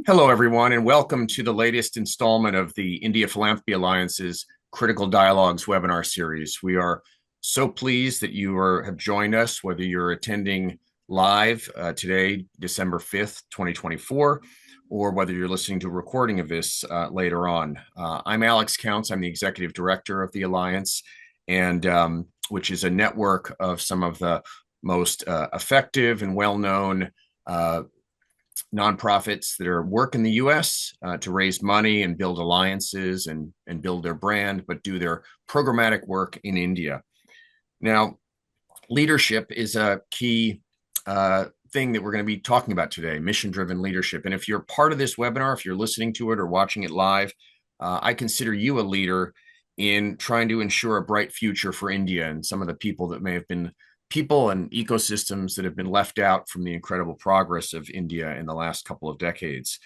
Hello, everyone, and welcome to the latest installment of the India Philanthropy Alliance's Critical Dialogues webinar series. We are so pleased that you have joined us, whether you're attending live today, December 5th, 2024, or whether you're listening to a recording of this later on. I'm Alex Counts. I'm the Executive Director of the Alliance, and which is a network of some of the most effective and well-known nonprofits that work in the U.S. To raise money and build alliances and build their brand, but do their programmatic work in India. Now, leadership is a key thing that we're going to be talking about today, mission-driven leadership. And if you're part of this webinar, if you're listening to it or watching it live, I consider you a leader in trying to ensure a bright future for India and some of the people that may have been people and ecosystems that have been left out from the incredible progress of India in the last couple of decades.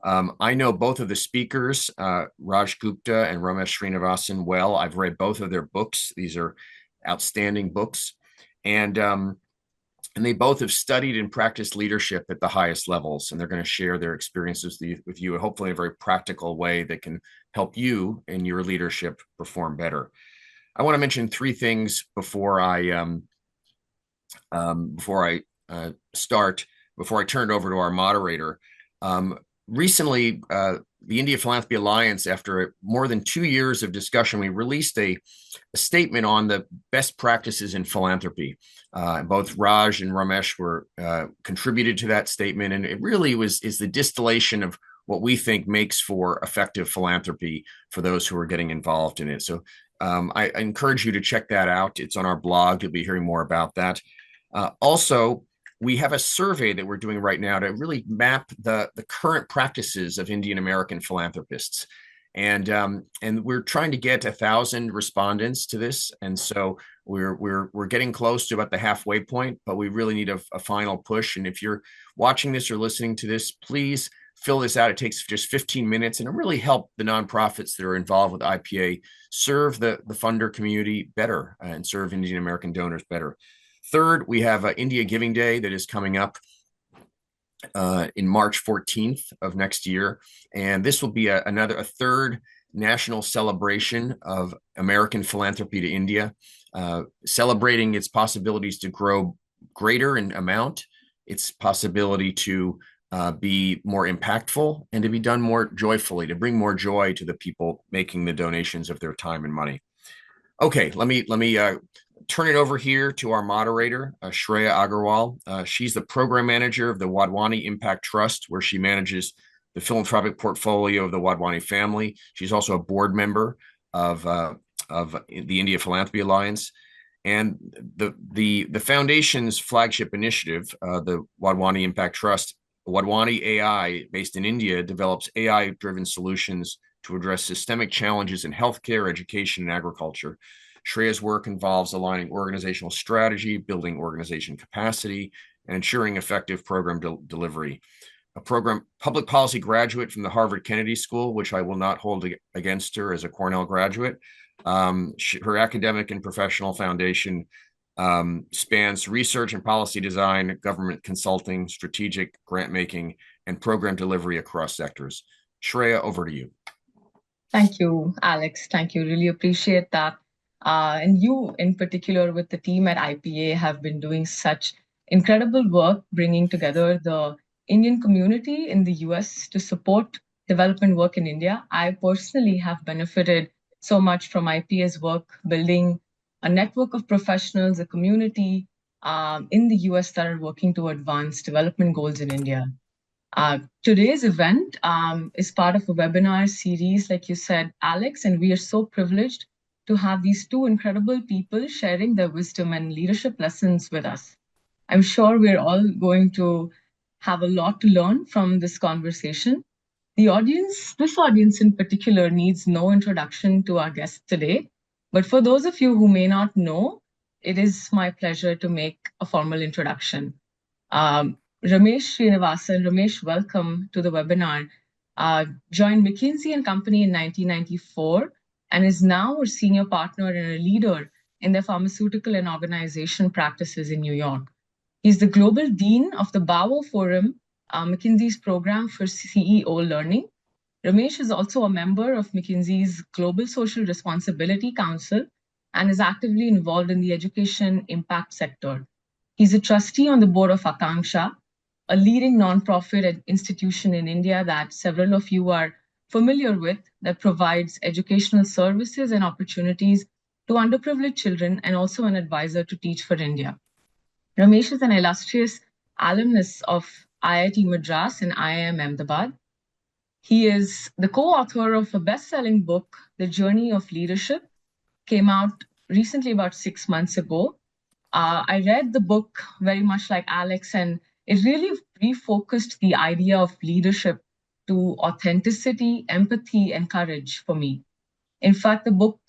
I know both of the speakers, Raj Gupta and Ramesh Srinivasan, well. I've read both of their books. These are outstanding books. And they both have studied and practiced leadership at the highest levels, and they're going to share their experiences with you, hopefully in a very practical way that can help you in your leadership perform better. I want to mention three things before I turn it over to our moderator. Recently, the India Philanthropy Alliance, after more than 2 years of discussion, we released a statement on the best practices in philanthropy. Both Raj and Ramesh were contributed to that statement, and it really is the distillation of what we think makes for effective philanthropy for those who are getting involved in it. So I encourage you to check that out. It's on our blog. You'll be hearing more about that. Also, we have a survey that we're doing right now to really map the current practices of Indian American philanthropists. And we're trying to get 1,000 respondents to this. And so we're getting close to about the halfway point, but we really need a final push. And if you're watching this or listening to this, please fill this out. It takes just 15 minutes, and it really help the nonprofits that are involved with IPA serve the funder community better and serve Indian American donors better. Third, we have India Giving Day that is coming up in March 14th of next year. And this will be a third national celebration of American philanthropy to India, celebrating its possibilities to grow greater in amount, its possibility to be more impactful, and to be done more joyfully, to bring more joy to the people making the donations of their time and money. Okay, let me turn it over here to our moderator, Shreya Agarwal. She's the program manager of the Wadhwani Impact Trust, where she manages the philanthropic portfolio of the Wadhwani family. She's also a board member of the India Philanthropy Alliance. And the foundation's flagship initiative, the Wadhwani Impact Trust, Wadhwani AI, based in India, develops AI-driven solutions to address systemic challenges in healthcare, education, and agriculture. Shreya's work involves aligning organizational strategy, building organization capacity, and ensuring effective program delivery. A public policy graduate from the Harvard Kennedy School, which I will not hold against her as a Cornell graduate. Her academic and professional foundation spans research and policy design, government consulting, strategic grant making, and program delivery across sectors. Shreya, over to you. Thank you, Alex. Thank you. Really appreciate that. And you, in particular, with the team at IPA, have been doing such incredible work bringing together the Indian community in the US to support development work in India. I personally have benefited so much from IPA's work building a network of professionals, a community in the US that are working to advance development goals in India. Today's event is part of a webinar series, like you said, Alex, and we are so privileged to have these two incredible people sharing their wisdom and leadership lessons with us. I'm sure we're all going to have a lot to learn from this conversation. This audience in particular, needs no introduction to our guest today. But for those of you who may not know, it is my pleasure to make a formal introduction. Ramesh Srinivasan. Ramesh, welcome to the webinar. Joined McKinsey and Company in 1994 and is now a senior partner and a leader in their pharmaceutical and organization practices in New York. He's the global dean of the Bauer Forum McKinsey's program for CEO learning. Ramesh is also a member of McKinsey's Global Social Responsibility Council and is actively involved in the education impact sector. He's a trustee on the board of Akanksha, a leading nonprofit institution in India that several of you are familiar with, that provides educational services and opportunities to underprivileged children, and also an advisor to Teach for India. Ramesh is an illustrious alumnus of IIT Madras and IIM Ahmedabad. He is the co-author of a best-selling book, The Journey of Leadership, came out recently about 6 months ago. I read the book very much like Alex, and it really refocused the idea of leadership to authenticity, empathy, and courage for me. In fact, the book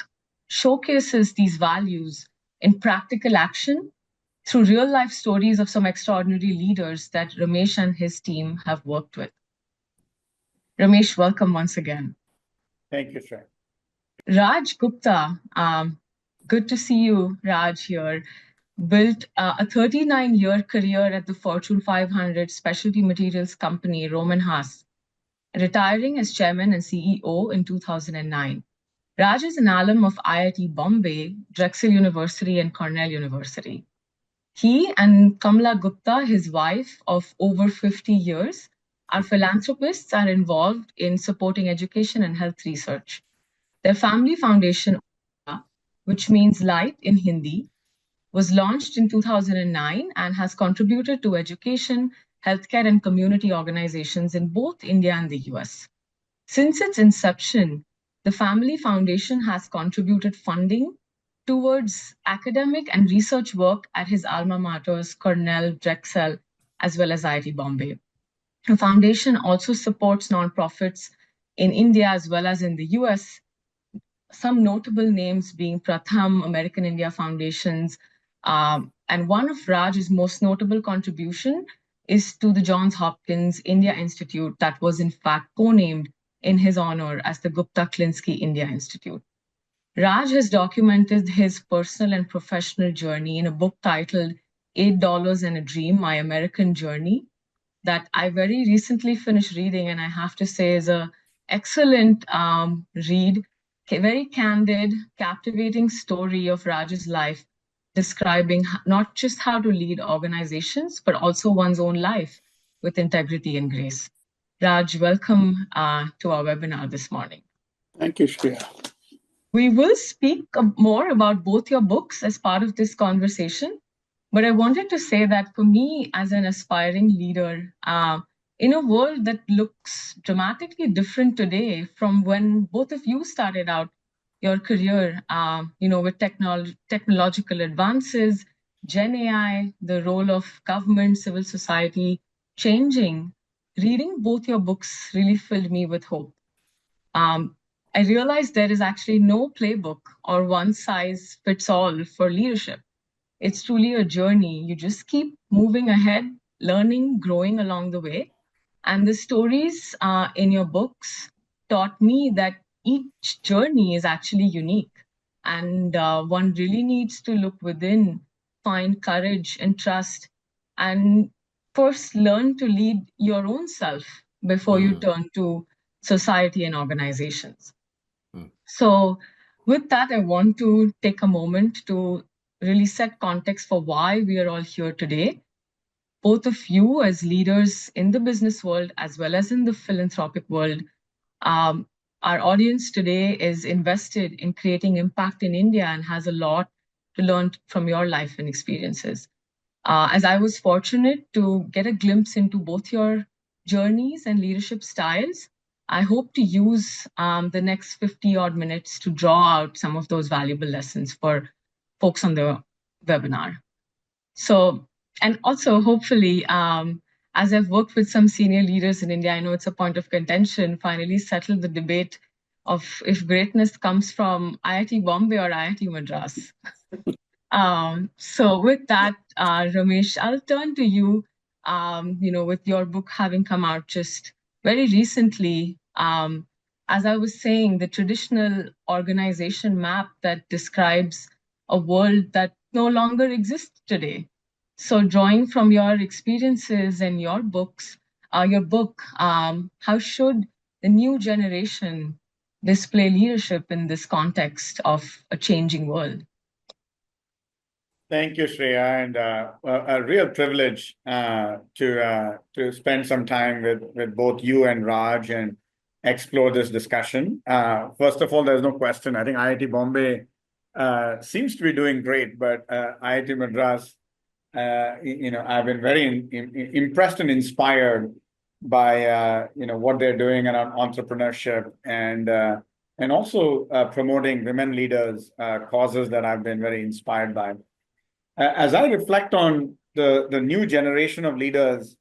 showcases these values in practical action through real life stories of some extraordinary leaders that Ramesh and his team have worked with. Ramesh, welcome once again. Thank you, Shreya. Raj Gupta, good to see you, Raj, here. Built a 39-year career at the Fortune 500 specialty materials company, Rohm and Haas, retiring as chairman and CEO in 2009. Raj is an alum of IIT Bombay, Drexel University, and Cornell University. He and Kamala Gupta, his wife of over 50 years, are philanthropists, are involved in supporting education and health research. Their family foundation, which means light in Hindi, was launched in 2009 and has contributed to education, healthcare, and community organizations in both India and the US. Since its inception, the Family Foundation has contributed funding towards academic and research work at his alma maters, Cornell, Drexel, as well as IIT Bombay. The foundation also supports nonprofits in India as well as in the US, some notable names being Pratham, American India Foundations, and one of Raj's most notable contribution is to the Johns Hopkins India Institute that was in fact co-named in his honor as the Gupta Klinsky India Institute. Raj has documented his personal and professional journey in a book titled $8 and a Dream, My American Journey, that I very recently finished reading, and I have to say is an excellent read, very candid, captivating story of Raj's life, describing not just how to lead organizations, but also one's own life with integrity and grace. Raj, welcome to our webinar this morning. Thank you, Shreya. We will speak more about both your books as part of this conversation, but I wanted to say that for me as an aspiring leader, in a world that looks dramatically different today from when both of you started out your career, with technological advances, Gen AI, the role of government, civil society changing, reading both your books really filled me with hope. I realized there is actually no playbook or one size fits all for leadership. It's truly a journey. You just keep moving ahead, learning, growing along the way. And the stories in your books taught me that each journey is actually unique. And one really needs to look within, find courage and trust, and first learn to lead your own self before you turn to society and organizations. So with that, I want to take a moment to really set context for why we are all here today. Both of you as leaders in the business world, as well as in the philanthropic world, our audience today is invested in creating impact in India and has a lot to learn from your life and experiences. As I was fortunate to get a glimpse into both your journeys and leadership styles, I hope to use the next 50 odd minutes to draw out some of those valuable lessons for folks on the webinar. So, and also hopefully, as I've worked with some senior leaders in India, I know it's a point of contention, finally settle the debate of if greatness comes from IIT Bombay or IIT Madras. So with that, Ramesh, I'll turn to you, with your book having come out just very recently. As I was saying, the traditional organization map that describes a world that no longer exists today. So drawing from your experiences and your books, your book, how should the new generation display leadership in this context of a changing world? Thank you, Shreya, and a real privilege to spend some time with both you and Raj and explore this discussion. First of all, there's no question. I think IIT Bombay seems to be doing great, but IIT Madras, I've been very impressed and inspired by what they're doing around entrepreneurship and also promoting women leaders, causes that I've been very inspired by. As I reflect on the new generation of leaders,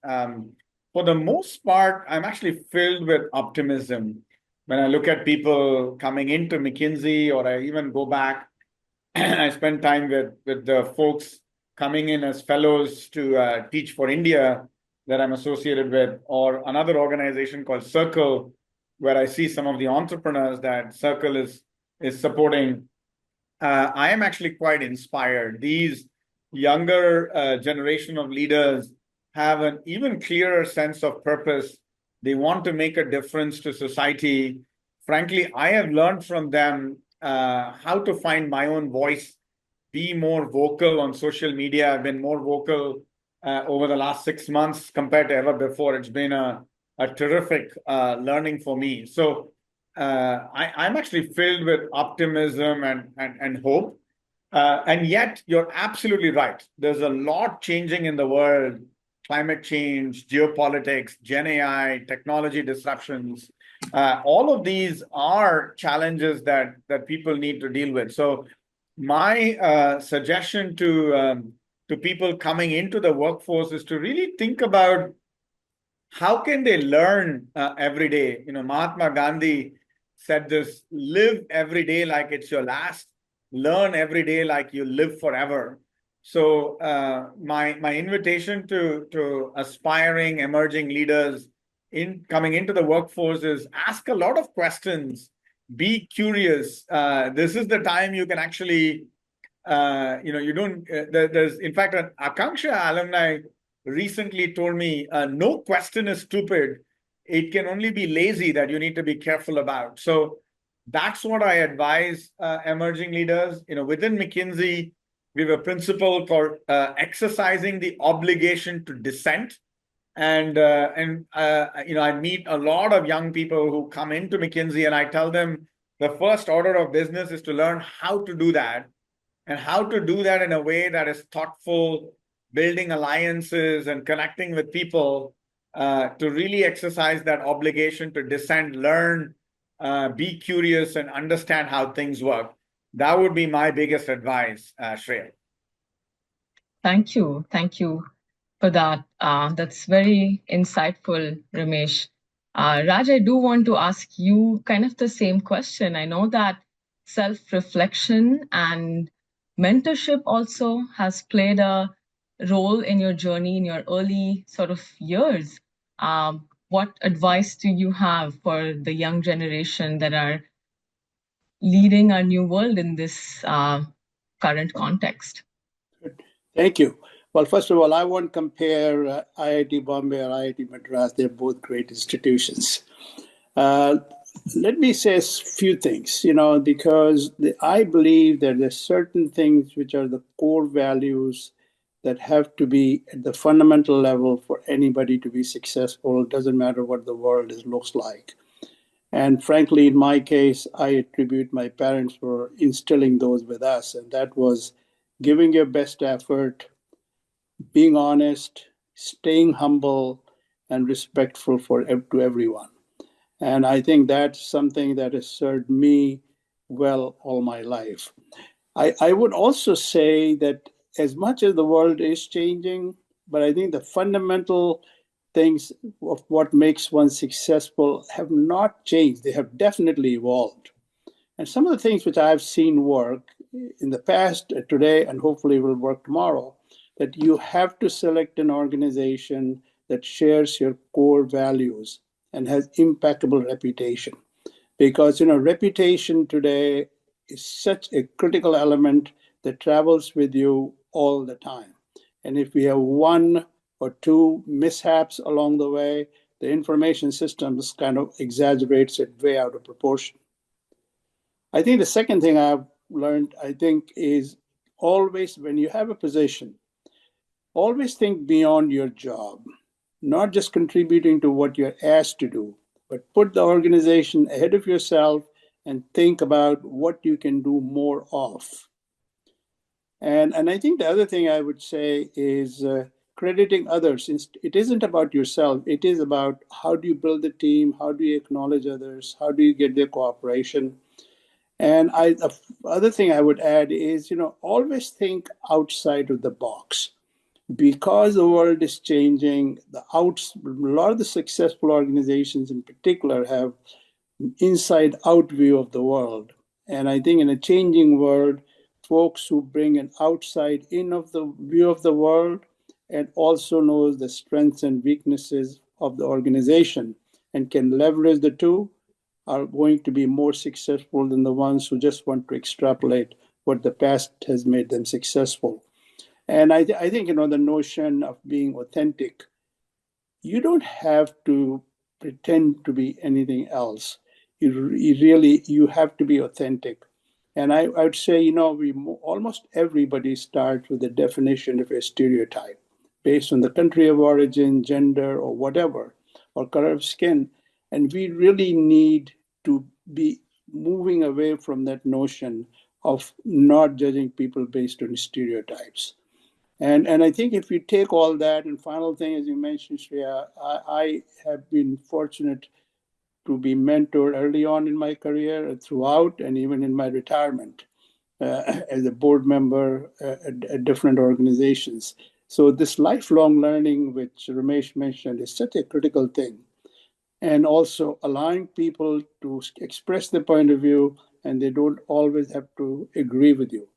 for the most part, I'm actually filled with optimism. When I look at people coming into McKinsey, or I even go back, I spend time with the folks coming in as fellows to teach for India that I'm associated with, or another organization called Circle, where I see some of the entrepreneurs that Circle is supporting. I am actually quite inspired. These younger generation of leaders have an even clearer sense of purpose. They want to make a difference to society. Frankly, I have learned from them how to find my own voice, be more vocal on social media. I've been more vocal over the last 6 months compared to ever before. It's been a terrific learning for me. So I'm actually filled with optimism and hope. And yet, you're absolutely right. There's a lot changing in the world: climate change, geopolitics, Gen AI, technology disruptions. All of these are challenges that people need to deal with. So, my suggestion to people coming into the workforce is to really think about how can they learn every day. Mahatma Gandhi said this: live every day like it's your last, learn every day like you live forever. So my invitation to aspiring emerging leaders in coming into the workforce is ask a lot of questions, be curious. This is the time you can actually you don't there's in fact an Akanksha alumni recently told me, no question is stupid. It can only be lazy that you need to be careful about. So that's what I advise emerging leaders. Within McKinsey, we have a principle called exercising the obligation to dissent. And I meet a lot of young people who come into McKinsey, and I tell them the first order of business is to learn how to do that, and how to do that in a way that is thoughtful, building alliances and connecting with people to really exercise that obligation to dissent, learn, be curious, and understand how things work. That would be my biggest advice, Shreya. Thank you. Thank you for that. That's very insightful, Ramesh. Raj, I do want to ask you kind of the same question. I know that self-reflection and mentorship also has played a role in your journey in your early sort of years. What advice do you have for the young generation that are leading our new world in this current context? Thank you. Well, first of all, I won't compare IIT Bombay or IIT Madras. They're both great institutions. Let me say a few things, because I believe that there's certain things which are the core values that have to be at the fundamental level for anybody to be successful. It doesn't matter what the world looks like. And frankly, in my case, I attribute my parents for instilling those with us. And that was giving your best effort, being honest, staying humble, and respectful to everyone. And I think that's something that has served me well all my life. I would also say that as much as the world is changing, but I think the fundamental things of what makes one successful have not changed. They have definitely evolved. And some of the things which I've seen work in the past, today, and hopefully will work tomorrow, that you have to select an organization that shares your core values and has impeccable reputation. Because, reputation today is such a critical element that travels with you all the time. And if we have one or two mishaps along the way, the information systems kind of exaggerates it way out of proportion. I think the second thing I've learned, is always when you have a position, always think beyond your job, not just contributing to what you're asked to do, but put the organization ahead of yourself and think about what you can do more of. And I think the other thing I would say is crediting others. It isn't about yourself. It is about how do you build a team? How do you acknowledge others? How do you get their cooperation? And the other thing I would add is, always think outside of the box. Because the world is changing, a lot of the successful organizations in particular have inside out view of the world. And I think in a changing world, folks who bring an outside in of the view of the world and also knows the strengths and weaknesses of the organization and can leverage the two are going to be more successful than the ones who just want to extrapolate what the past has made them successful. And I think, the notion of being authentic, you don't have to pretend to be anything else. You have to be authentic. And I would say, almost everybody starts with a definition of a stereotype based on the country of origin, gender, or whatever, or color of skin. And we really need to be moving away from that notion of not judging people based on stereotypes. And I think if you take all that, and final thing, as you mentioned, Shreya, I have been fortunate to be mentored early on in my career and throughout, and even in my retirement as a board member at different organizations. So this lifelong learning, which Ramesh mentioned, is such a critical thing. And also allowing people to express their point of view, and they don't always have to agree with you.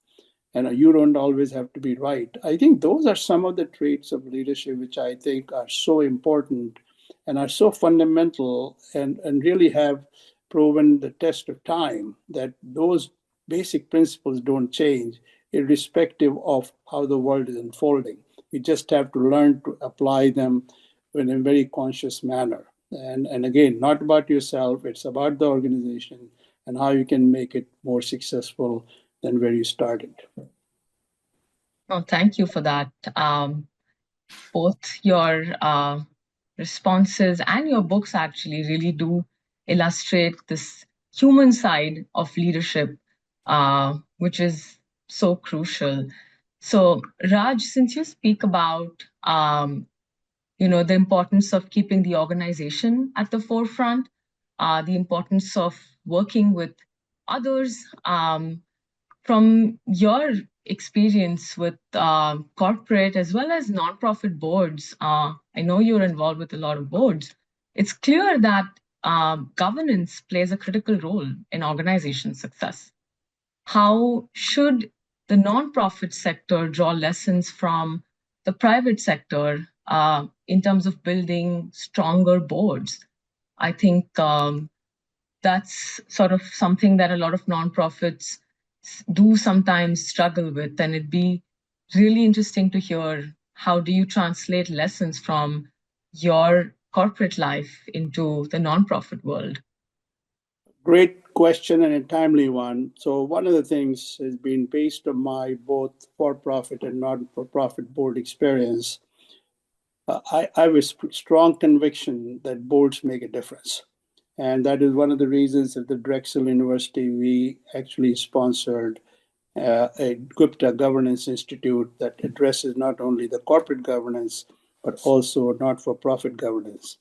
And you don't always have to be right. I think those are some of the traits of leadership which I think are so important and are so fundamental and really have proven the test of time that those basic principles don't change irrespective of how the world is unfolding. You just have to learn to apply them in a very conscious manner. And again, not about yourself, it's about the organization and how you can make it more successful than where you started. Oh, thank you for that. Both your responses and your books actually really do illustrate this human side of leadership, which is so crucial. So, Raj, since you speak about the importance of keeping the organization at the forefront, the importance of working with others, from your experience with corporate as well as nonprofit boards, I know you're involved with a lot of boards. It's clear that governance plays a critical role in organization success. How should the nonprofit sector draw lessons from the private sector in terms of building stronger boards? I think that's sort of something that a lot of nonprofits do sometimes struggle with, and it'd be really interesting to hear how do you translate lessons from your corporate life into the nonprofit world. Great question and a timely one. So one of the things has been based on my both for-profit and not-for-profit board experience. I have a strong conviction that boards make a difference. And that is one of the reasons at the Drexel University, we actually sponsored a Gupta Governance Institute that addresses not only the corporate governance, but also not-for-profit governance.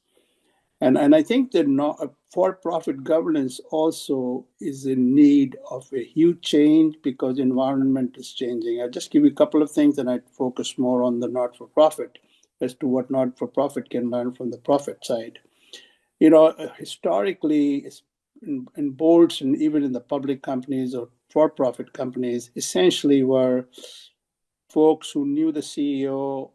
And I think that for-profit governance also is in need of a huge change because environment is changing. I'll just give you a couple of things and I'd focus more on the not-for-profit as to what not-for-profit can learn from the profit side. Historically, in boards and even in the public companies or for-profit companies, essentially were folks who knew the CEO,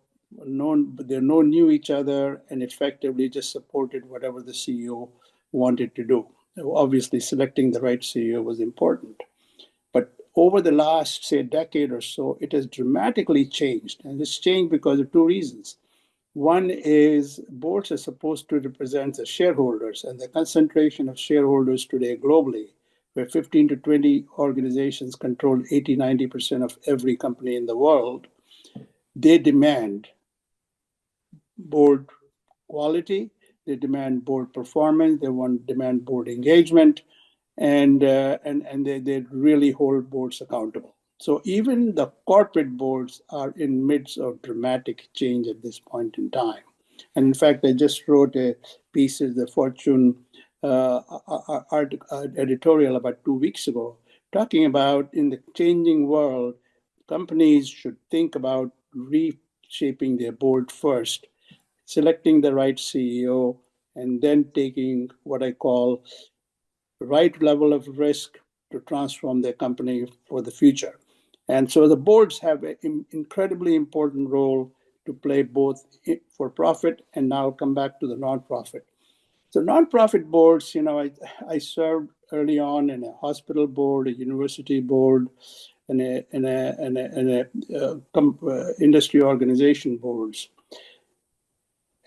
knew each other, and effectively just supported whatever the CEO wanted to do. Obviously, selecting the right CEO was important. But over the last, say, decade or so, it has dramatically changed. And it's changed because of two reasons. One is boards are supposed to represent the shareholders, and the concentration of shareholders today globally, where 15 to 20 organizations control 80-90% of every company in the world, they demand board quality, they demand board performance, they want demand board engagement, and they really hold boards accountable. So even the corporate boards are in midst of dramatic change at this point in time. And in fact, I just wrote a piece in the Fortune editorial about 2 weeks ago, talking about in the changing world, companies should think about reshaping their board first, selecting the right CEO, and then taking what I call the right level of risk to transform their company for the future. And so the boards have an incredibly important role to play both for profit, and now I'll come back to the nonprofit. So nonprofit boards, I served early on in a hospital board, a university board, and industry organization boards.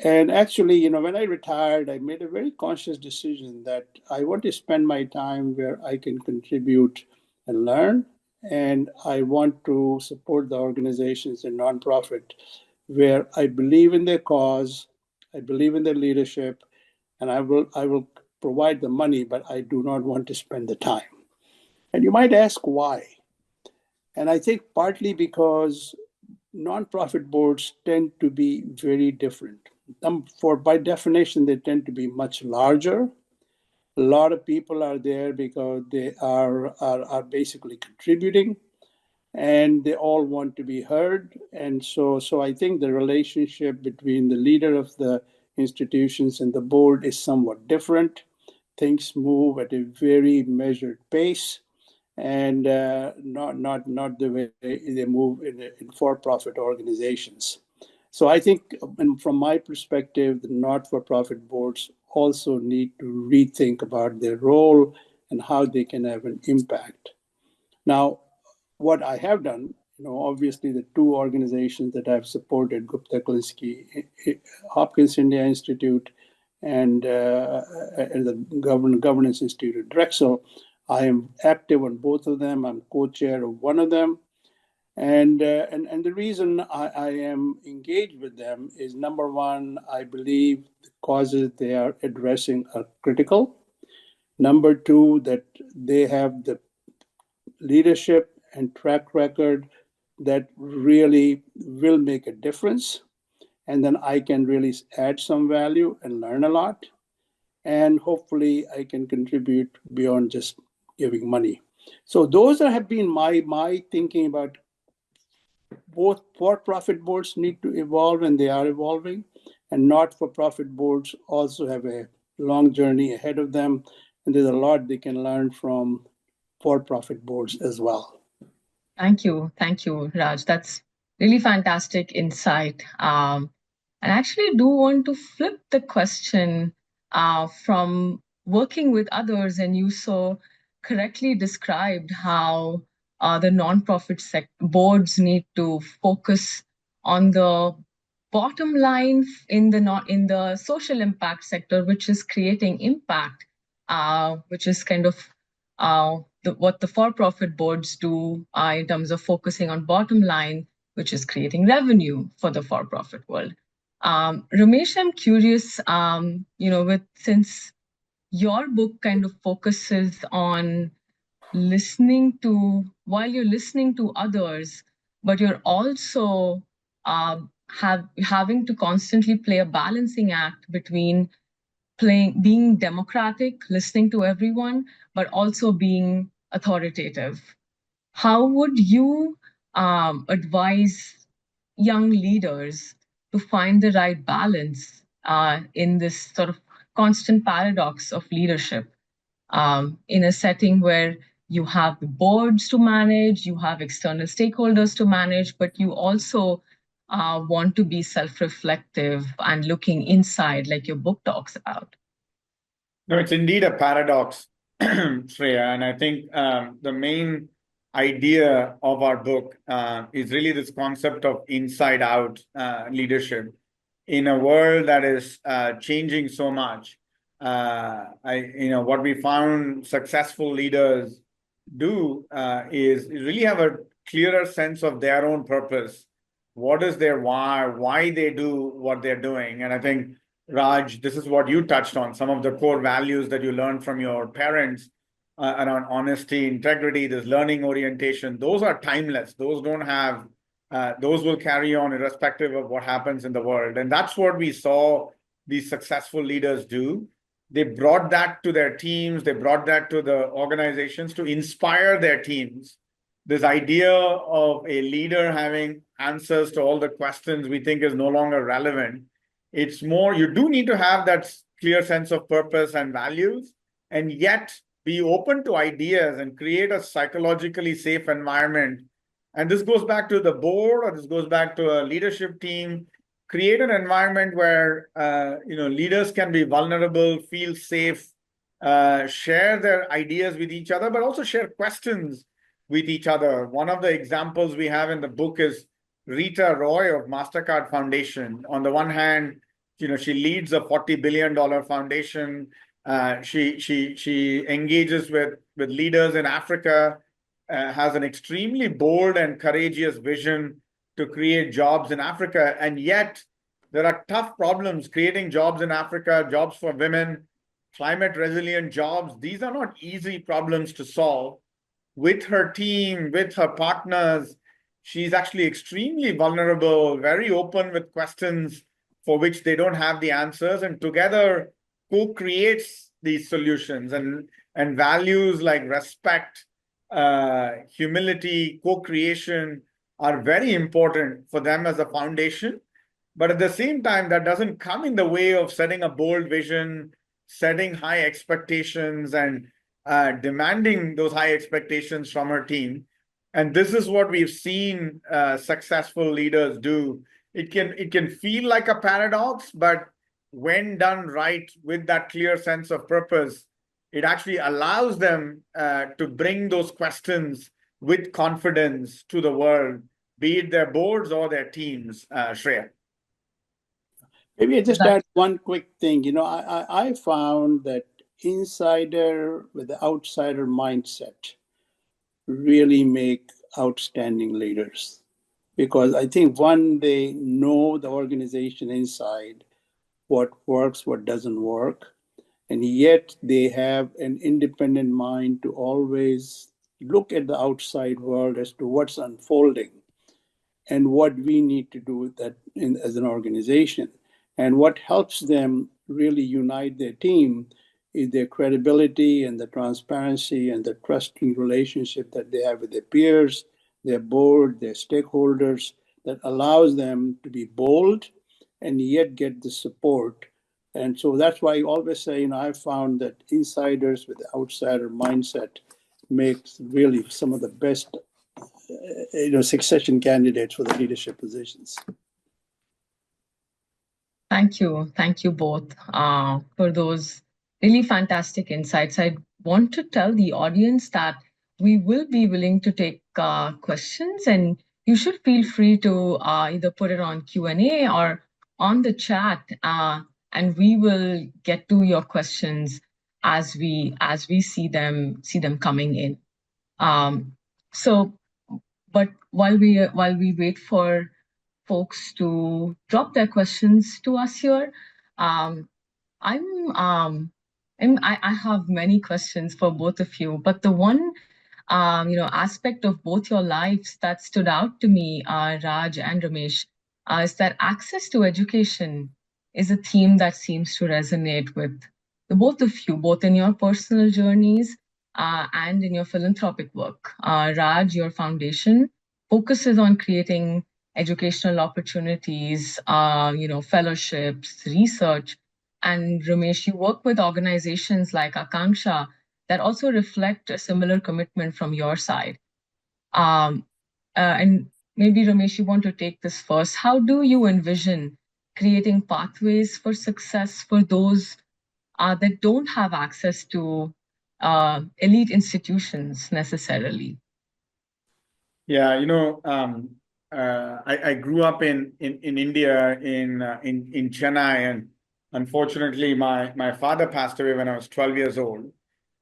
And actually, when I retired, I made a very conscious decision that I want to spend my time where I can contribute and learn. And I want to support the organizations and nonprofit where I believe in their cause, I believe in their leadership, and I will provide the money, but I do not want to spend the time. And you might ask why. And I think partly because nonprofit boards tend to be very different. By definition, they tend to be much larger. A lot of people are there because they are basically contributing, and they all want to be heard. And so I think the relationship between the leader of the institutions and the board is somewhat different. Things move at a very measured pace, and not the way they move in for-profit organizations. So I think, and from my perspective, the not-for-profit boards also need to rethink about their role and how they can have an impact. Now, what I have done, obviously the two organizations that I've supported, Gupta Klinsky, Hopkins India Institute, and the Governance Institute at Drexel, I am active on both of them. I'm co-chair of one of them. And the reason I am engaged with them is, number one, I believe the causes they are addressing are critical. Number two, that they have the leadership and track record that really will make a difference. And then I can really add some value and learn a lot. And hopefully I can contribute beyond just giving money. So those have been my thinking about both for-profit boards need to evolve, and they are evolving, and not-for-profit boards also have a long journey ahead of them, and there's a lot they can learn from for-profit boards as well. Thank you, Raj. That's really fantastic insight. And I actually do want to flip the question from working with others, and you so correctly described how the nonprofit boards need to focus on the bottom line in the social impact sector, which is creating impact, which is kind of what the for-profit boards do in terms of focusing on bottom line, which is creating revenue for the for-profit world. Ramesh, I'm curious, since your book kind of focuses on while you're listening to others, but you're also having to constantly play a balancing act between being democratic, listening to everyone, but also being authoritative. How would you advise young leaders to find the right balance in this sort of constant paradox of leadership in a setting where you have the boards to manage, you have external stakeholders to manage, but you also want to be self-reflective and looking inside, like your book talks about? No, it's indeed a paradox, Shreya. And I think the main idea of our book is really this concept of inside-out leadership. in a world that is changing so much. What we found successful leaders do is really have a clearer sense of their own purpose. What is their why they do what they're doing? And I think, Raj, this is what you touched on, some of the core values that you learned from your parents around honesty, integrity, this learning orientation. Those are timeless. Those don't have, those will carry on irrespective of what happens in the world. And that's what we saw these successful leaders do. They brought that to their teams. They brought that to the organizations to inspire their teams. This idea of a leader having answers to all the questions we think is no longer relevant. It's more, you do need to have that clear sense of purpose and values, and yet be open to ideas and create a psychologically safe environment. And this goes back to the board, or this goes back to a leadership team. Create an environment where leaders can be vulnerable, feel safe, share their ideas with each other, but also share questions with each other. One of the examples we have in the book is Rita Roy of MasterCard Foundation. On the one hand, she leads a $40 billion foundation. She engages with leaders in Africa, has an extremely bold and courageous vision to create jobs in Africa. And yet there are tough problems creating jobs in Africa, jobs for women, climate resilient jobs. These are not easy problems to solve. With her team, with her partners, she's actually extremely vulnerable, very open with questions for which they don't have the answers, and together co-creates these solutions. And values like respect, humility, co-creation are very important for them as a foundation. But at the same time, that doesn't come in the way of setting a bold vision, setting high expectations, and demanding those high expectations from her team. And this is what we've seen successful leaders do. It can feel like a paradox, but when done right with that clear sense of purpose, it actually allows them to bring those questions with confidence to the world, be it their boards or their teams. Shreya. Maybe I just add one quick thing. I found that insider with the outsider mindset really make outstanding leaders, because I think they know the organization inside, what works, what doesn't work, and yet they have an independent mind to always look at the outside world as to what's unfolding and what we need to do with that as an organization. And what helps them really unite their team is their credibility and the transparency and the trusting relationship that they have with their peers, their board, their stakeholders, that allows them to be bold and yet get the support. And so that's why I always say, I've found that insiders with the outsider mindset makes really some of the best succession candidates for the leadership positions. Thank you both for those really fantastic insights. I want to tell the audience that we will be willing to take questions, and you should feel free to either put it on Q&A or on the chat, and we will get to your questions as we see them coming in. But while we wait for folks to drop their questions to us here, I have many questions for both of you, but the one aspect of both your lives that stood out to me, Raj and Ramesh, is that access to education is a theme that seems to resonate with the both of you, both in your personal journeys and in your philanthropic work. Raj, your foundation focuses on creating educational opportunities, fellowships, research. And Ramesh, you work with organizations like Akanksha that also reflect a similar commitment from your side. And maybe Ramesh, you want to take this first. How do you envision creating pathways for success for those that don't have access to elite institutions necessarily? Yeah, I grew up in India in Chennai, and unfortunately my father passed away when I was 12 years old.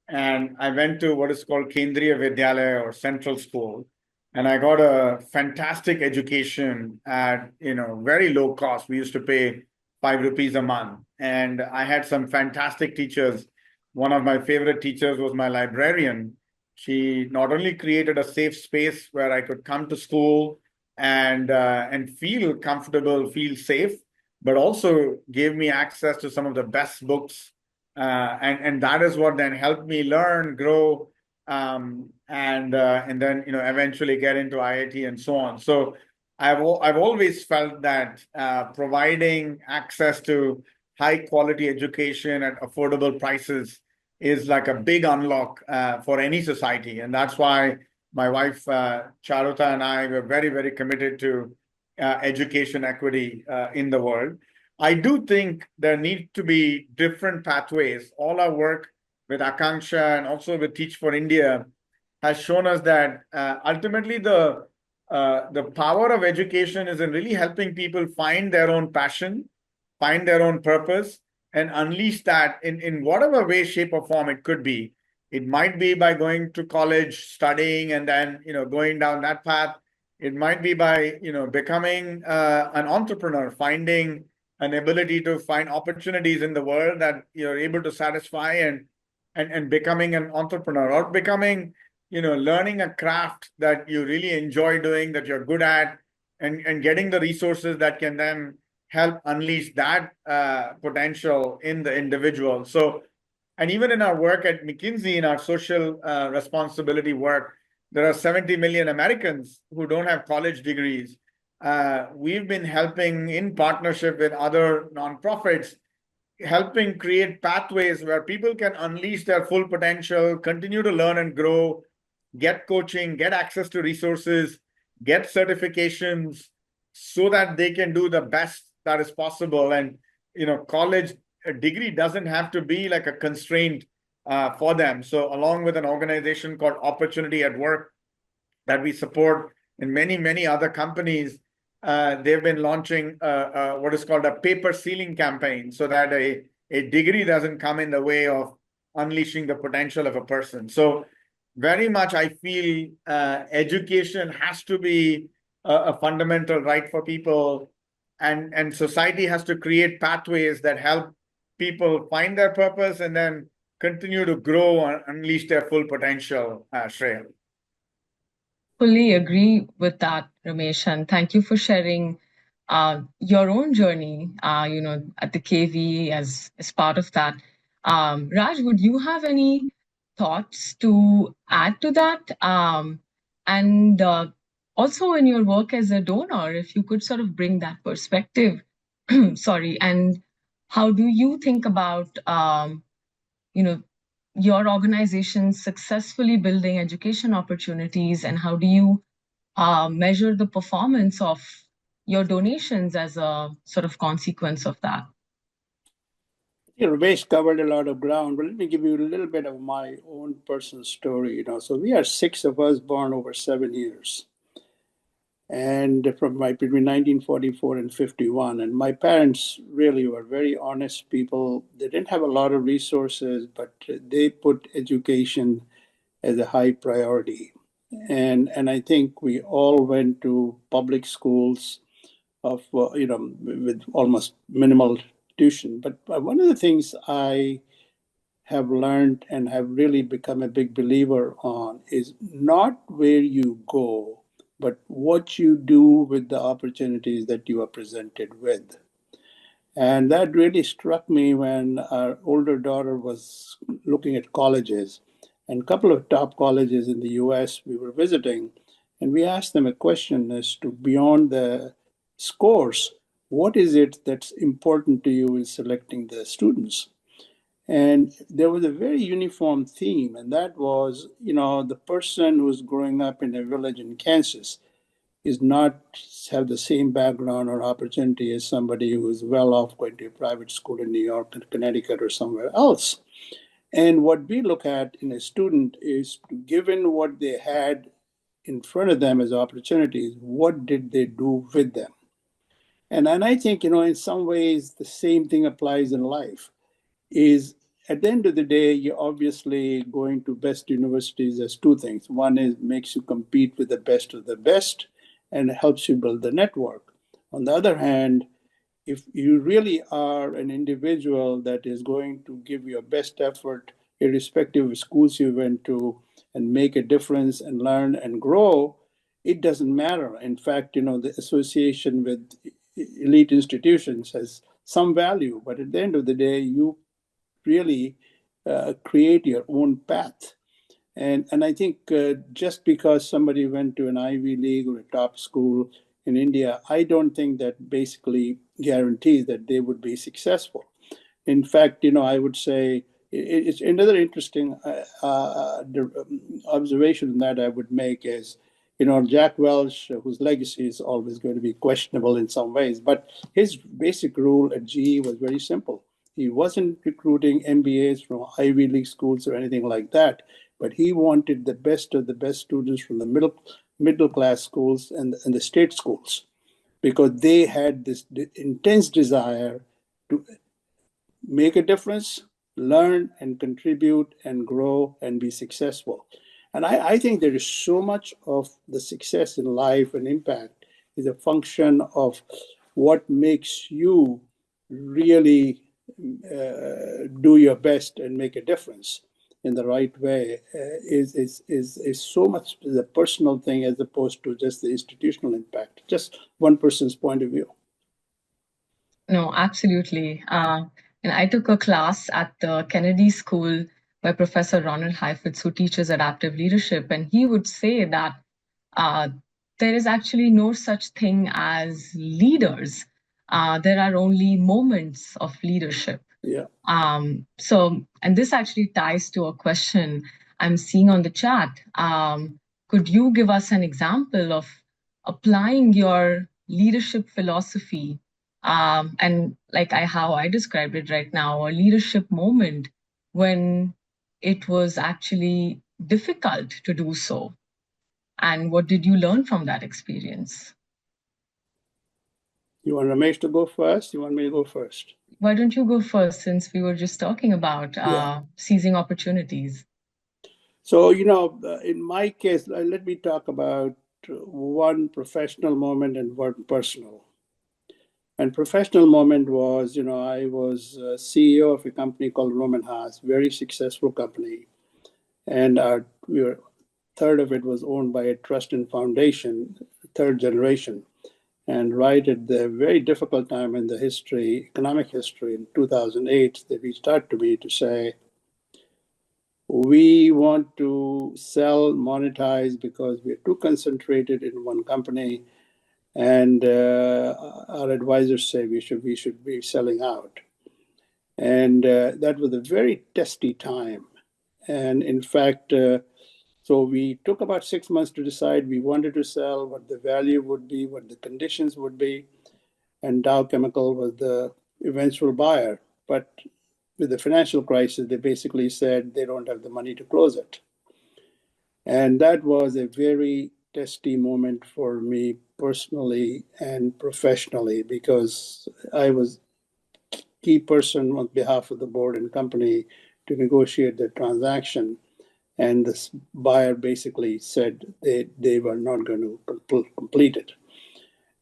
And I went to what is called Kendriya Vidyalaya or Central School, and I got a fantastic education at very low cost. We used to pay 5 rupees a month, and I had some fantastic teachers. One of my favorite teachers was my librarian. She not only created a safe space where I could come to school and feel comfortable, feel safe, but also gave me access to some of the best books, and that is what then helped me learn, grow, and then eventually get into IIT and so on. So I've always felt that providing access to high quality education at affordable prices is like a big unlock for any society, and that's why my wife Charuta and I were very, very committed to education equity in the world. I do think there need to be different pathways. All our work with Akanksha and also with Teach for India has shown us that ultimately the power of education is in really helping people find their own passion, find their own purpose, and unleash that in whatever way, shape, or form it could be. It might be by going to college, studying, and then going down that path. It might be by becoming an entrepreneur, finding an ability to find opportunities in the world that you're able to satisfy, and becoming an entrepreneur, or becoming learning a craft that you really enjoy doing, that you're good at, and getting the resources that can then help unleash that potential in the individual. So, and even in our work at McKinsey, in our social responsibility work, there are 70 million Americans who don't have college degrees. We've been helping in partnership with other nonprofits, helping create pathways where people can unleash their full potential, continue to learn and grow, get coaching, get access to resources, get certifications, so that they can do the best that is possible. And college degree doesn't have to be like a constraint for them. So along with an organization called Opportunity at Work that we support, in many other companies, they've been launching what is called a paper ceiling campaign, so that a degree doesn't come in the way of unleashing the potential of a person. So very much I feel education has to be a fundamental right for people, and society has to create pathways that help people find their purpose and then continue to grow and unleash their full potential, Shreya. Fully agree with that, Ramesh, and thank you for sharing your own journey, at the KV as part of that. Raj, would you have any thoughts to add to that? And also in your work as a donor, if you could sort of bring that perspective, sorry, and how do you think about, you know, your organization successfully building education opportunities, and how do you measure the performance of your donations as a sort of consequence of that? Ramesh covered a lot of ground, but let me give you a little bit of my own personal story. So we are 6 of us born over 7 years, and between 1944 and 51. And my parents really were very honest people. They didn't have a lot of resources, but they put education as a high priority. And I think we all went to public schools of with almost minimal tuition. But one of the things I have learned and have really become a big believer on is not where you go, but what you do with the opportunities that you are presented with. And that really struck me when our older daughter was looking at colleges, and a couple of top colleges in the US we were visiting, and we asked them a question as to, beyond the scores, what is it that's important to you in selecting the students? And there was a very uniform theme, and that was, the person who's growing up in a village in Kansas is not have the same background or opportunity as somebody who is well off going to a private school in New York and Connecticut or somewhere else. And what we look at in a student is, given what they had in front of them as opportunities, what did they do with them? And I think, in some ways, the same thing applies in life. Is at the end of the day, you're obviously going to best universities as two things. One is makes you compete with the best of the best and helps you build the network. On the other hand, if you really are an individual that is going to give your best effort, irrespective of schools you went to, and make a difference and learn and grow, it doesn't matter. In fact, the association with elite institutions has some value, but at the end of the day, you really create your own path. And I think just because somebody went to an Ivy League or a top school in India, I don't think that basically guarantees that they would be successful. In fact, I would say it's another interesting observation that I would make is, Jack Welch, whose legacy is always going to be questionable in some ways, but his basic rule at GE was very simple. He wasn't recruiting MBAs from Ivy League schools or anything like that, but he wanted the best of the best students from the middle class schools and the state schools, because they had this intense desire to make a difference, learn and contribute and grow and be successful. And I think there is so much of the success in life and impact is a function of what makes you really do your best and make a difference in the right way. Is so much the personal thing as opposed to just the institutional impact, just one person's point of view. No, absolutely. And I took a class at the Kennedy School by Professor Ronald Heifetz, who teaches adaptive leadership. And he would say that there is actually no such thing as leaders. There are only moments of leadership. Yeah. And this actually ties to a question I'm seeing on the chat. Could you give us an example of applying your leadership philosophy and how I described it right now, a leadership moment when it was actually difficult to do so? And what did you learn from that experience? You want Ramesh to go first? You want me to go first? Why don't you go first, since we were just talking about seizing opportunities? So, in my case, let me talk about one professional moment and one personal. And professional moment was, I was CEO of a company called Rohm and Haas, very successful company. And third of it was owned by a trust and foundation, third generation. And right at the very difficult time in the economic history, in 2008, they reached out to me to say, we want to sell, monetize, because we're too concentrated in one company. And our advisors say we should be selling out. And that was a very testy time. And in fact, so we took about 6 months to decide we wanted to sell, what the value would be, what the conditions would be. And Dow Chemical was the eventual buyer. But with the financial crisis, they basically said they don't have the money to close it. And that was a very testy moment for me personally and professionally, because I was key person on behalf of the board and company to negotiate the transaction. And this buyer basically said they were not going to complete it.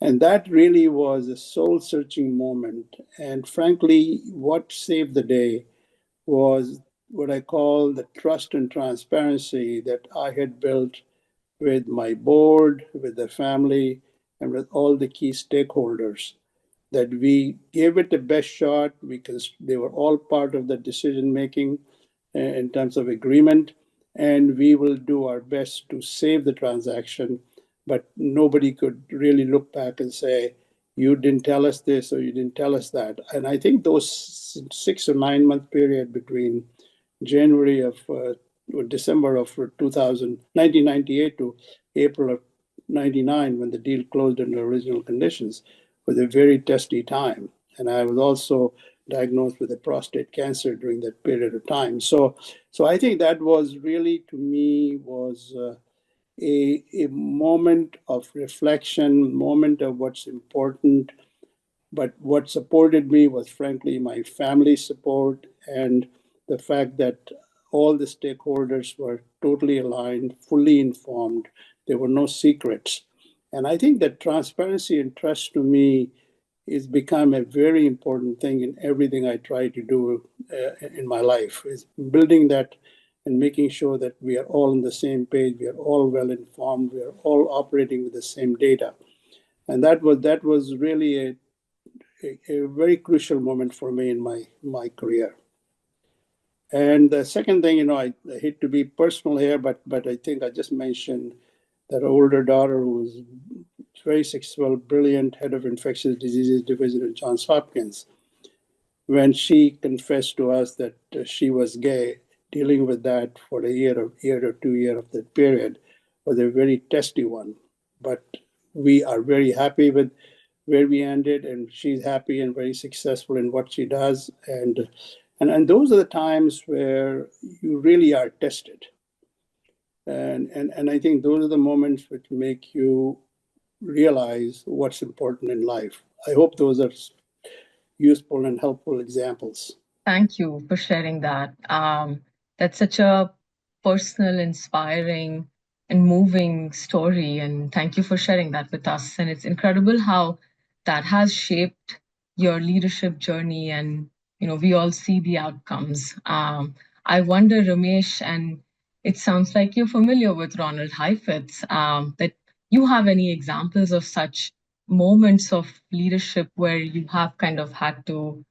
And that really was a soul-searching moment. And frankly, what saved the day was what I call the trust and transparency that I had built with my board, with the family, and with all the key stakeholders, that we gave it the best shot because they were all part of the decision making in terms of agreement, and we will do our best to save the transaction. But nobody could really look back and say, you didn't tell us this or you didn't tell us that. And I think those 6 or 9 month period between January of December of 1998 to April of 99, when the deal closed under original conditions, was a very testy time. And I was also diagnosed with a prostate cancer during that period of time. So I think that was really, to me, was a moment of reflection, moment of what's important. But what supported me was, frankly, my family support and the fact that all the stakeholders were totally aligned, fully informed. There were no secrets. And I think that transparency and trust to me is become a very important thing in everything I try to do in my life, is building that and making sure that we are all on the same page, we are all well informed, we are all operating with the same data. And that was really a very crucial moment for me in my career. And the second thing, I hate to be personal here, but I think I just mentioned that older daughter who was very successful, brilliant head of infectious diseases division at Johns Hopkins. When she confessed to us that she was gay, dealing with that for a year or 2 years of that period was a very testy one. But we are very happy with where we ended, and she's happy and very successful in what she does. And those are the times where you really are tested. And I think those are the moments which make you realize what's important in life. I hope those are useful and helpful examples. Thank you for sharing that. That's such a personal, inspiring, and moving story. And thank you for sharing that with us. And it's incredible how that has shaped your leadership journey. And, we all see the outcomes. I wonder, Ramesh, and it sounds like you're familiar with Ronald Heifetz, that you have any examples of such moments of leadership where you have kind of had to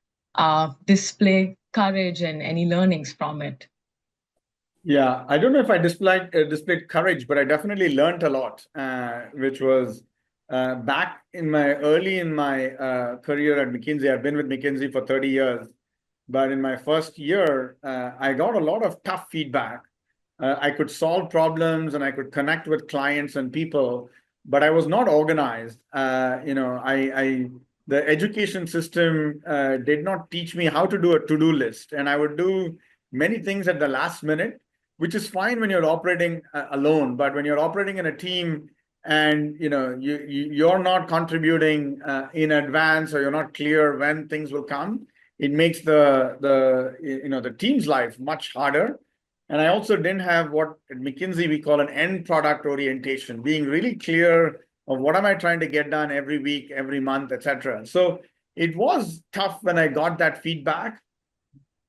display courage and any learnings from it? Yeah, I don't know if I displayed courage, but I definitely learned a lot, which was back in my career at McKinsey. I've been with McKinsey for 30 years, but in my first year, I got a lot of tough feedback. I could solve problems and I could connect with clients and people, but I was not organized. The education system did not teach me how to do a to-do list, and I would do many things at the last minute, which is fine when you're operating alone. But when you're operating in a team and you're not contributing in advance, or you're not clear when things will come, it makes the team's life much harder. And I also didn't have what at McKinsey we call an end product orientation, being really clear of what am I trying to get done every week, every month, etc. So it was tough when I got that feedback.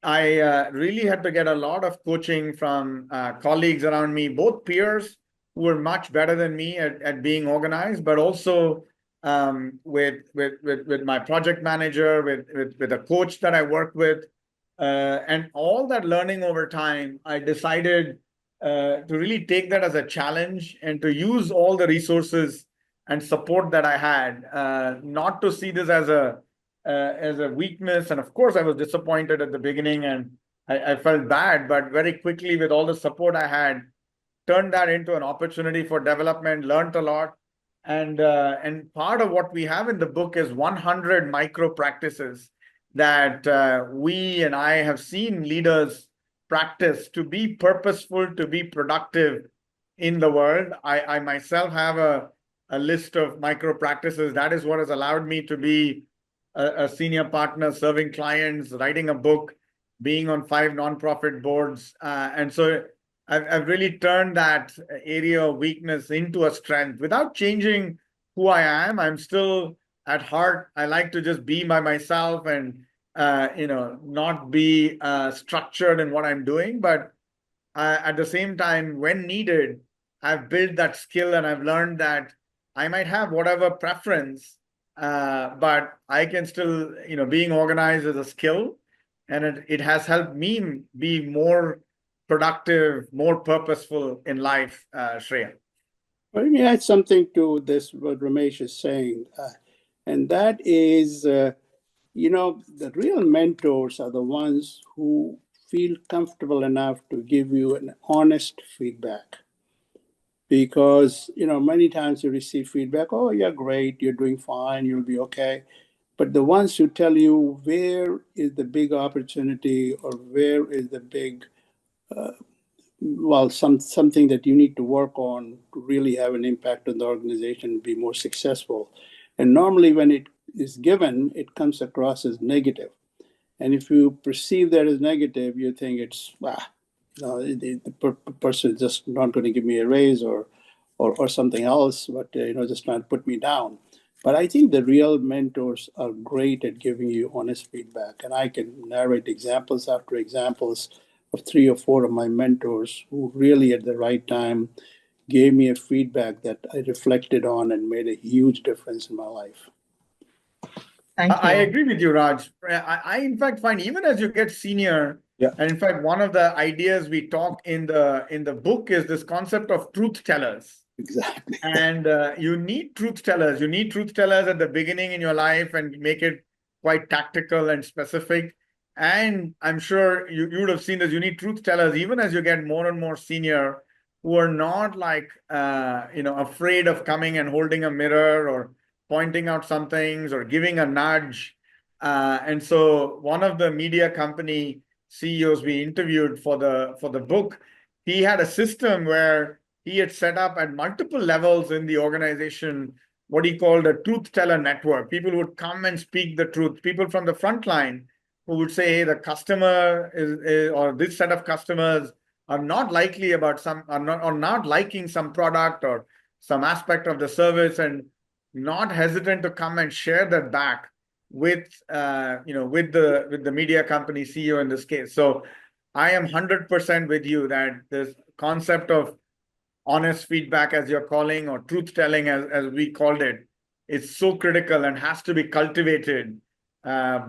I really had to get a lot of coaching from colleagues around me, both peers who were much better than me at being organized, but also with my project manager, with a coach that I worked with. And all that learning over time, I decided to really take that as a challenge and to use all the resources and support that I had, not to see this as a weakness. And of course, I was disappointed at the beginning and I felt bad, but very quickly, with all the support I had, turned that into an opportunity for development, learned a lot. And part of what we have in the book is 100 micro practices that we and I have seen leaders practice to be purposeful, to be productive in the world. I myself have a list of micro practices. That is what has allowed me to be a senior partner, serving clients, writing a book, being on 5 nonprofit boards. And so I've really turned that area of weakness into a strength without changing who I am. I'm still at heart, I like to just be by myself and not be structured in what I'm doing. But at the same time, when needed, I've built that skill and I've learned that I might have whatever preference, but I can still, being organized is a skill, and it has helped me be more productive, more purposeful in life, Shreya. Let me add something to this, what Ramesh is saying. And that is, the real mentors are the ones who feel comfortable enough to give you an honest feedback. Because, many times you receive feedback, oh, you're great, you're doing fine, you'll be okay. But the ones who tell you where is the big opportunity or where is the big well, something that you need to work on to really have an impact on the organization and be more successful. And normally when it is given, it comes across as negative. And if you perceive that as negative, you think it's, no, the person is just not going to give me a raise or something else, but just trying to put me down. But I think the real mentors are great at giving you honest feedback. And I can narrate examples after examples of 3 or 4 of my mentors who really at the right time gave me a feedback that I reflected on and made a huge difference in my life. Thank I you. agree with you, Raj. I in fact find even as you get senior, Yeah. and in fact, one of the ideas we talk in the book is this concept of truth tellers. Exactly. And you need truth tellers. You need truth tellers at the beginning in your life and make it quite tactical and specific. And I'm sure you would have seen this. You need truth tellers even as you get more and more senior, who are not like afraid of coming and holding a mirror or pointing out some things or giving a nudge. And so one of the media company CEOs we interviewed for the book, he had a system where he had set up at multiple levels in the organization what he called a truth teller network. People would come and speak the truth. People from the front line who would say, hey, the customer is or this set of customers are not likely about not liking some product or some aspect of the service, and not hesitant to come and share that back with with the media company CEO in this case. So I am 100% with you that this concept of honest feedback, as you're calling, or truth telling, as we called it, is so critical and has to be cultivated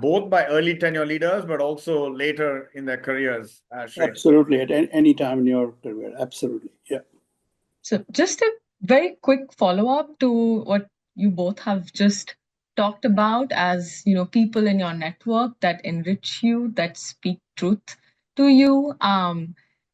both by early tenure leaders, but also later in their careers. Shreya. Absolutely. At any time in your career. Absolutely. Yeah. So just a very quick follow-up to what you both have just talked about, as people in your network that enrich you, that speak truth to you.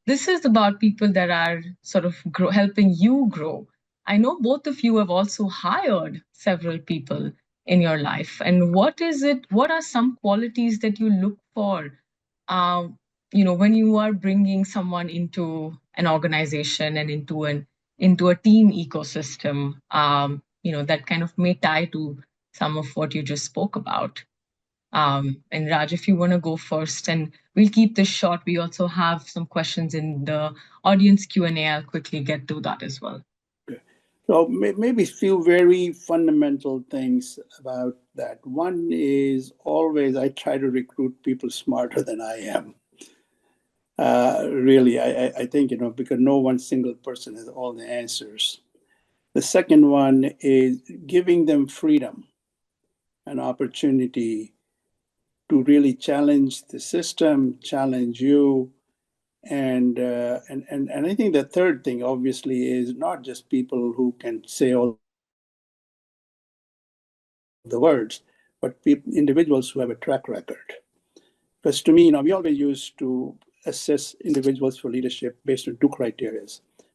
This is about people that are sort of helping you grow. I know both of you have also hired several people in your life. And what are some qualities that you look for when you are bringing someone into an organization and into a team ecosystem, that kind of may tie to some of what you just spoke about. And Raj, if you want to go first, and we'll keep this short. We also have some questions in the audience Q&A. I'll quickly get to that as well. So maybe few very fundamental things about that. One is always I try to recruit people smarter than I am. Really, I think, because no one single person has all the answers. The second one is giving them freedom and opportunity to really challenge the system, challenge you. And I think the third thing, obviously, is not just people who can say all the words, but individuals who have a track record. Because to me, we always used to assess individuals for leadership based on 2 criteria.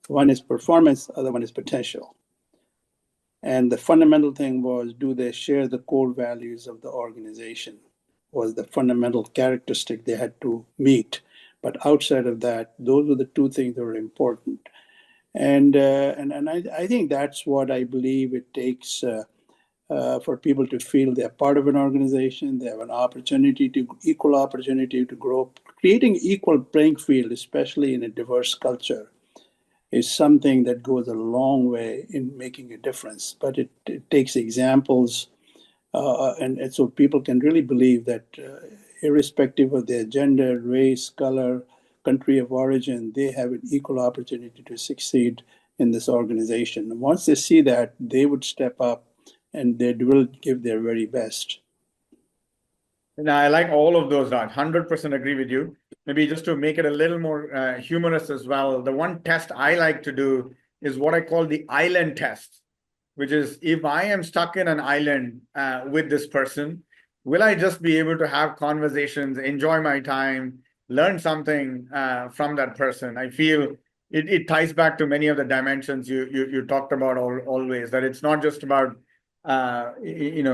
One is performance, other one is potential. And the fundamental thing was, do they share the core values of the organization? Was the fundamental characteristic they had to meet. But outside of that, those were the 2 things that were important. And I think that's what I believe it takes for people to feel they're part of an organization, they have an equal opportunity to grow. Creating equal playing field, especially in a diverse culture, is something that goes a long way in making a difference. But it takes examples, and so people can really believe that irrespective of their gender, race, color, country of origin, they have an equal opportunity to succeed in this organization. And once they see that, they would step up and they will give their very best. And I like all of those, Raj. 100% agree with you. Maybe just to make it a little more humorous as well, the one test I like to do is what I call the island test, which is, if I am stuck in an island with this person, will I just be able to have conversations, enjoy my time, learn something from that person? I feel it ties back to many of the dimensions you talked about always, that it's not just about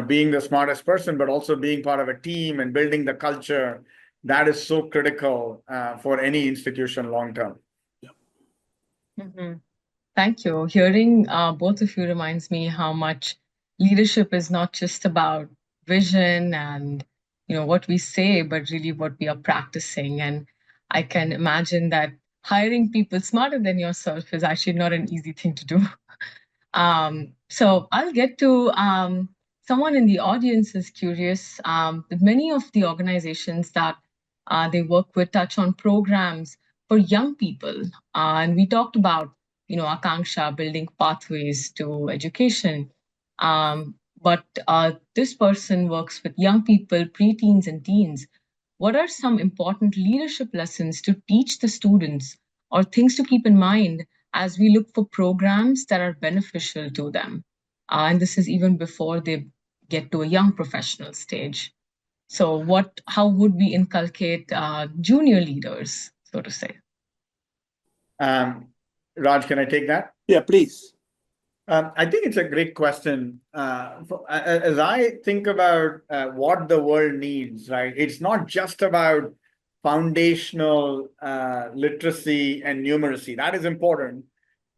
being the smartest person, but also being part of a team and building the culture. That is so critical for any institution long term. Mhm. Thank you. Hearing both of you reminds me how much leadership is not just about vision and what we say, but really what we are practicing. And I can imagine that hiring people smarter than yourself is actually not an easy thing to do. So I'll get to someone in the audience is curious. That many of the organizations that they work with touch on programs for young people, and we talked about Akanksha building pathways to education. But this person works with young people, preteens and teens. What are some important leadership lessons to teach the students or things to keep in mind as we look for programs that are beneficial to them? And this is even before they get to a young professional stage. So, how would we inculcate junior leaders, so to say? Raj, can I take that? Yeah, please. I think it's a great question. As I think about what the world needs, right? It's not just about foundational literacy and numeracy. That is important.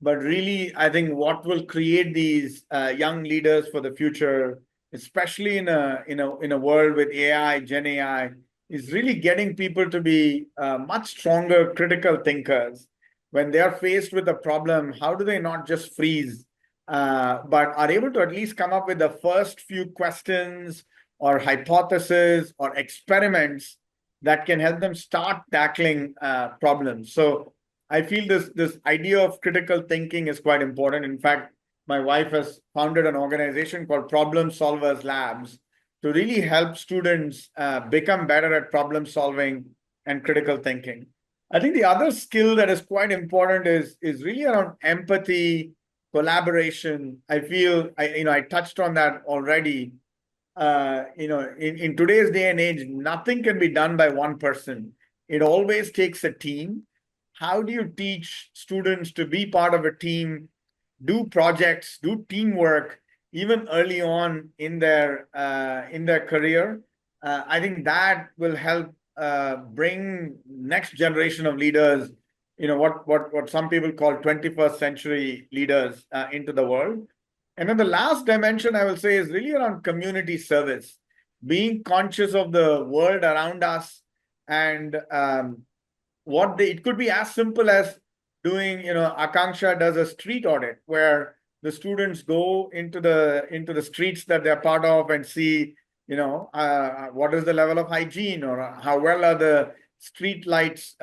But really, I think what will create these young leaders for the future, especially in a world with AI, Gen AI, is really getting people to be much stronger critical thinkers. When they are faced with a problem, how do they not just freeze, but are able to at least come up with the first few questions or hypotheses or experiments that can help them start tackling problems. So I feel this idea of critical thinking is quite important. In fact, my wife has founded an organization called Problem Solvers Labs to really help students become better at problem solving and critical thinking. I think the other skill that is quite important is really around empathy, collaboration. I feel I touched on that already. In today's day and age, nothing can be done by one person. It always takes a team. How do you teach students to be part of a team, do projects, do teamwork, even early on in their career? I think that will help bring next generation of leaders. What some people call 21st century leaders into the world. And then the last dimension I will say is really around community service, being conscious of the world around us, and it could be as simple as doing, Akanksha does a street audit where the students go into the streets that they're part of and see, what is the level of hygiene, or how well are the street lights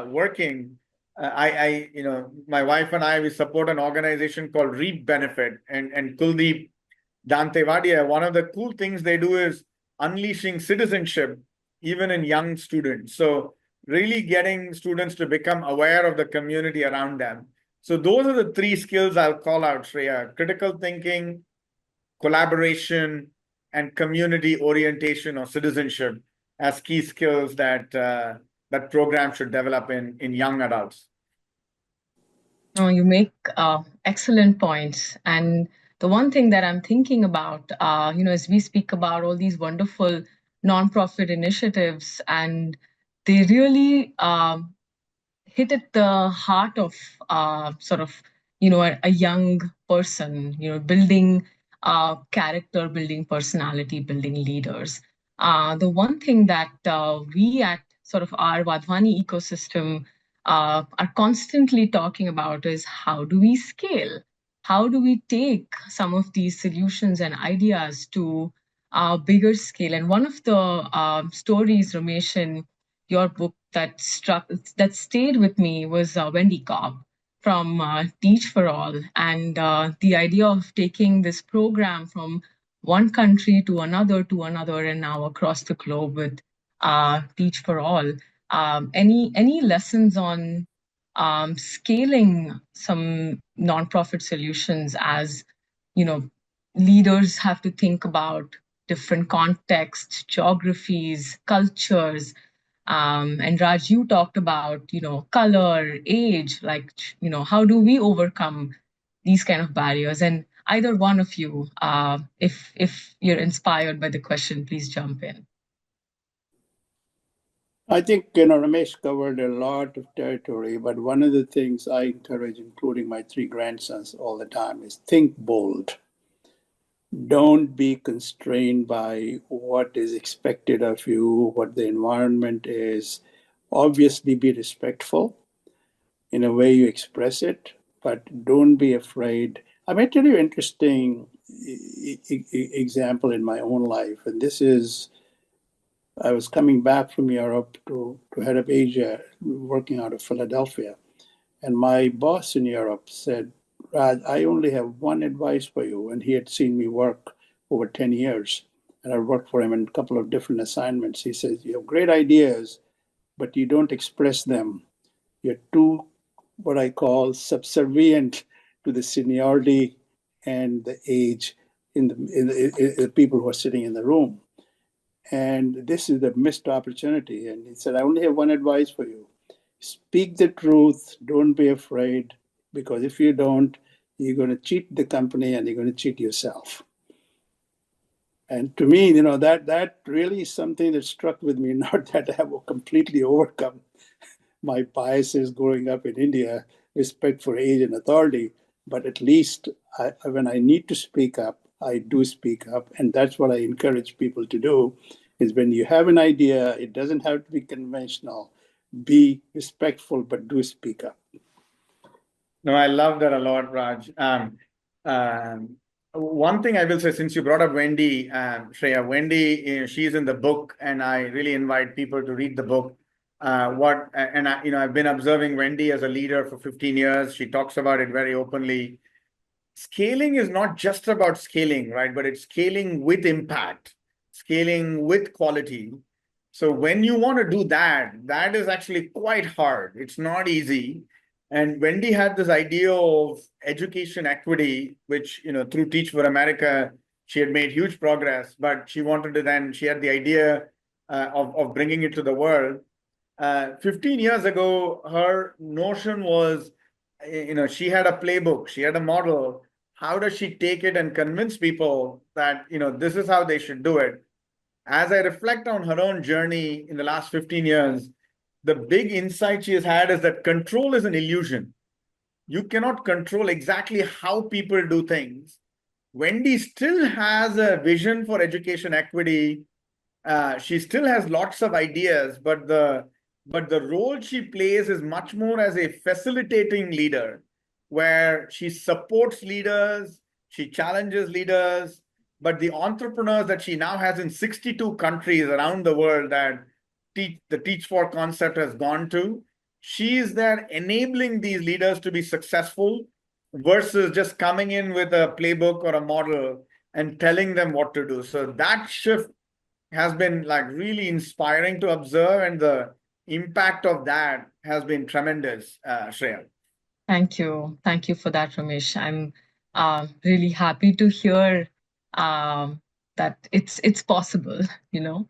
working. My wife and I, we support an organization called Reap Benefit, and Kuldeep Dantewadia. One of the cool things they do is unleashing citizenship, even in young students. So really getting students to become aware of the community around them. So those are the three skills I'll call out, Shreya: critical thinking, collaboration, and community orientation or citizenship as key skills that program should develop in young adults. No, you make excellent points. And the one thing that I'm thinking about, as we speak about all these wonderful nonprofit initiatives, and they really hit at the heart of sort of a young person, building character, building personality, building leaders. The one thing that we at sort of our Vadhwani ecosystem are constantly talking about is how do we scale? How do we take some of these solutions and ideas to bigger scale? And one of the stories, Ramesh, in your book that stayed with me was Wendy Cobb from Teach for All, and the idea of taking this program from one country to another, and now across the globe with Teach for All. Any lessons on scaling some nonprofit solutions as leaders have to think about different contexts, geographies, cultures. And Raj, you talked about, color, age, like, how do we overcome these kind of barriers? And either one of you, if you're inspired by the question, please jump in. I think, Ramesh covered a lot of territory, but one of the things I encourage, including my three grandsons all the time, is think bold. Don't be constrained by what is expected of you, what the environment is. Obviously, be respectful in a way you express it, but don't be afraid. I may tell you an interesting example in my own life, and this is I was coming back from Europe to head up Asia, working out of Philadelphia. And my boss in Europe said, Raj, I only have one advice for you. And he had seen me work over 10 years. And I worked for him in a couple of different assignments. He says, you have great ideas, but you don't express them. You're too, what I call, subservient to the seniority and the age in the people who are sitting in the room. And this is the missed opportunity. And he said, I only have one advice for you. Speak the truth. Don't be afraid, because if you don't, you're going to cheat the company and you're going to cheat yourself. And to me, that really is something that struck with me. Not that I have completely overcome my biases growing up in India, respect for age and authority, but at least when I need to speak up, I do speak up. And that's what I encourage people to do, is when you have an idea, it doesn't have to be conventional. Be respectful, but do speak up. No, I love that a lot, Raj. One thing I will say, since you brought up Wendy, Shreya, Wendy, she's in the book, and I really invite people to read the book. I've been observing Wendy as a leader for 15 years. She talks about it very openly. Scaling is not just about scaling, right? But it's scaling with impact, scaling with quality. So when you want to do that, that is actually quite hard. It's not easy. And Wendy had this idea of education equity, which, through Teach for America, she had made huge progress, but she wanted to she had the idea of bringing it to the world. 15 years ago, her notion was, she had a playbook, she had a model. How does she take it and convince people that, this is how they should do it? As I reflect on her own journey in the last 15 years, the big insight she has had is that control is an illusion. You cannot control exactly how people do things. Wendy still has a vision for education equity. She still has lots of ideas, but the role she plays is much more as a facilitating leader, where she supports leaders, she challenges leaders, but the entrepreneurs that she now has in 62 countries around the world that the Teach For concept has gone to, she is there enabling these leaders to be successful versus just coming in with a playbook or a model and telling them what to do. So that shift has been really inspiring to observe, and the impact of that has been tremendous, Shreya. Thank you. Thank you for that, Ramesh. I'm really happy to hear that it's possible, you know.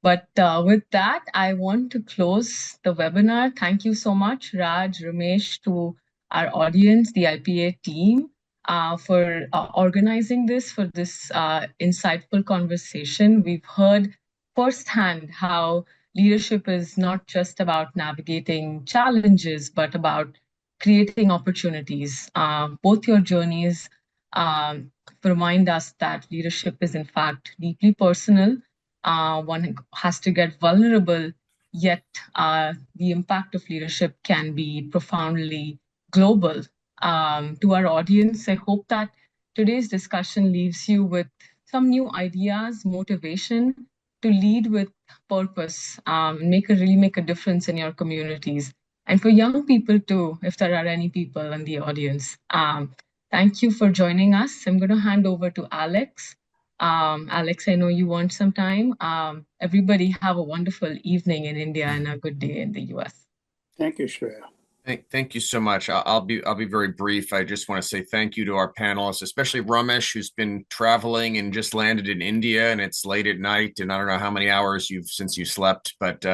But with that, I want to close the webinar. Thank you so much, Raj, Ramesh, to our audience, the IPA team, for organizing this, for this insightful conversation. We've heard firsthand how leadership is not just about navigating challenges, but about creating opportunities. Both your journeys remind us that leadership is, in fact, deeply personal. One has to get vulnerable, yet the impact of leadership can be profoundly global. To our audience, I hope that today's discussion leaves you with some new ideas, motivation to lead with purpose, really make a difference in your communities. And for young people too, if there are any people in the audience. Thank you for joining us. I'm going to hand over to Alex. Alex, I know you want some time. Everybody have a wonderful evening in India and a good day in the US. Thank you, Shreya. Thank you so much. I'll be very brief. I just want to say thank you to our panelists, especially Ramesh, who's been traveling and just landed in India, and it's late at night, and I don't know how many hours since you slept, but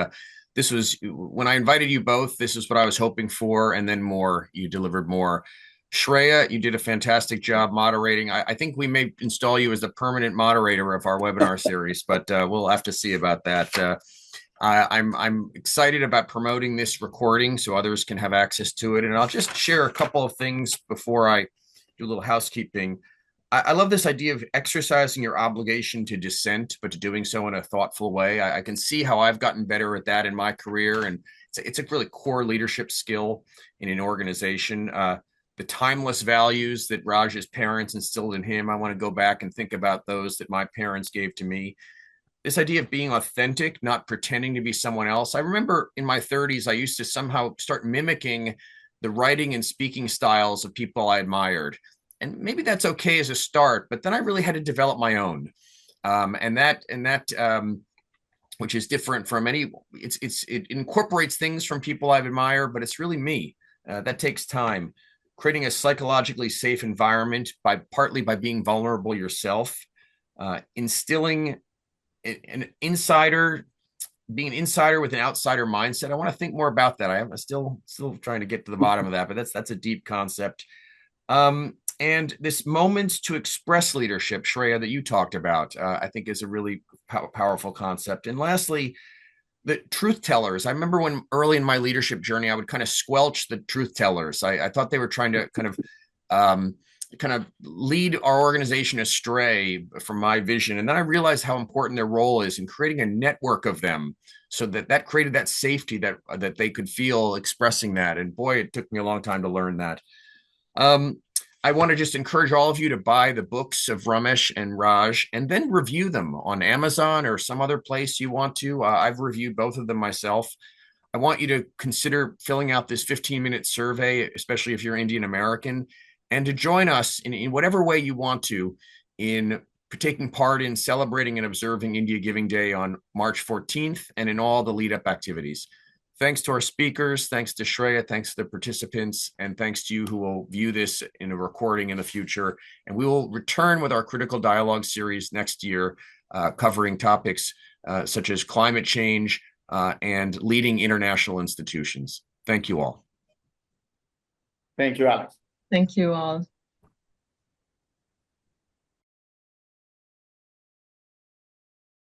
this was, when I invited you both, this is what I was hoping for, and then more. You delivered more. Shreya, you did a fantastic job moderating. I think we may install you as the permanent moderator of our webinar series, but we'll have to see about that. I'm excited about promoting this recording so others can have access to it. And I'll just share a couple of things before I do a little housekeeping. I love this idea of exercising your obligation to dissent, but to doing so in a thoughtful way. I can see how I've gotten better at that in my career, and it's a really core leadership skill in an organization. The timeless values that Raj's parents instilled in him, I want to go back and think about those that my parents gave to me. This idea of being authentic, not pretending to be someone else. I remember in my 30s, I used to somehow start mimicking the writing and speaking styles of people I admired. And maybe that's okay as a start, but then I really had to develop my own. And that which is different from any, it incorporates things from people I admire, but it's really me. That takes time. Creating a psychologically safe environment partly by being vulnerable yourself, instilling an insider, being an insider with an outsider mindset. I want to think more about that. I'm still trying to get to the bottom of that, but that's a deep concept. And this moment to express leadership, Shreya, that you talked about, I think is a really powerful concept. And lastly, the truth tellers. I remember when early in my leadership journey, I would kind of squelch the truth tellers. I thought they were trying to kind of lead our organization astray from my vision. And then I realized how important their role is in creating a network of them, so that created that safety that they could feel expressing that. And boy, it took me a long time to learn that. I want to just encourage all of you to buy the books of Ramesh and Raj and then review them on Amazon or some other place you want to. I've reviewed both of them myself. I want you to consider filling out this 15-minute survey, especially if you're Indian American, and to join us in whatever way you want to in taking part in celebrating and observing India Giving Day on March 14th and in all the lead-up activities. Thanks to our speakers, thanks to Shreya, thanks to the participants, and thanks to you who will view this in a recording in the future. And we will return with our Critical Dialogue series next year, covering topics such as climate change and leading international institutions. Thank you all. Thank you, Alex. Thank you all.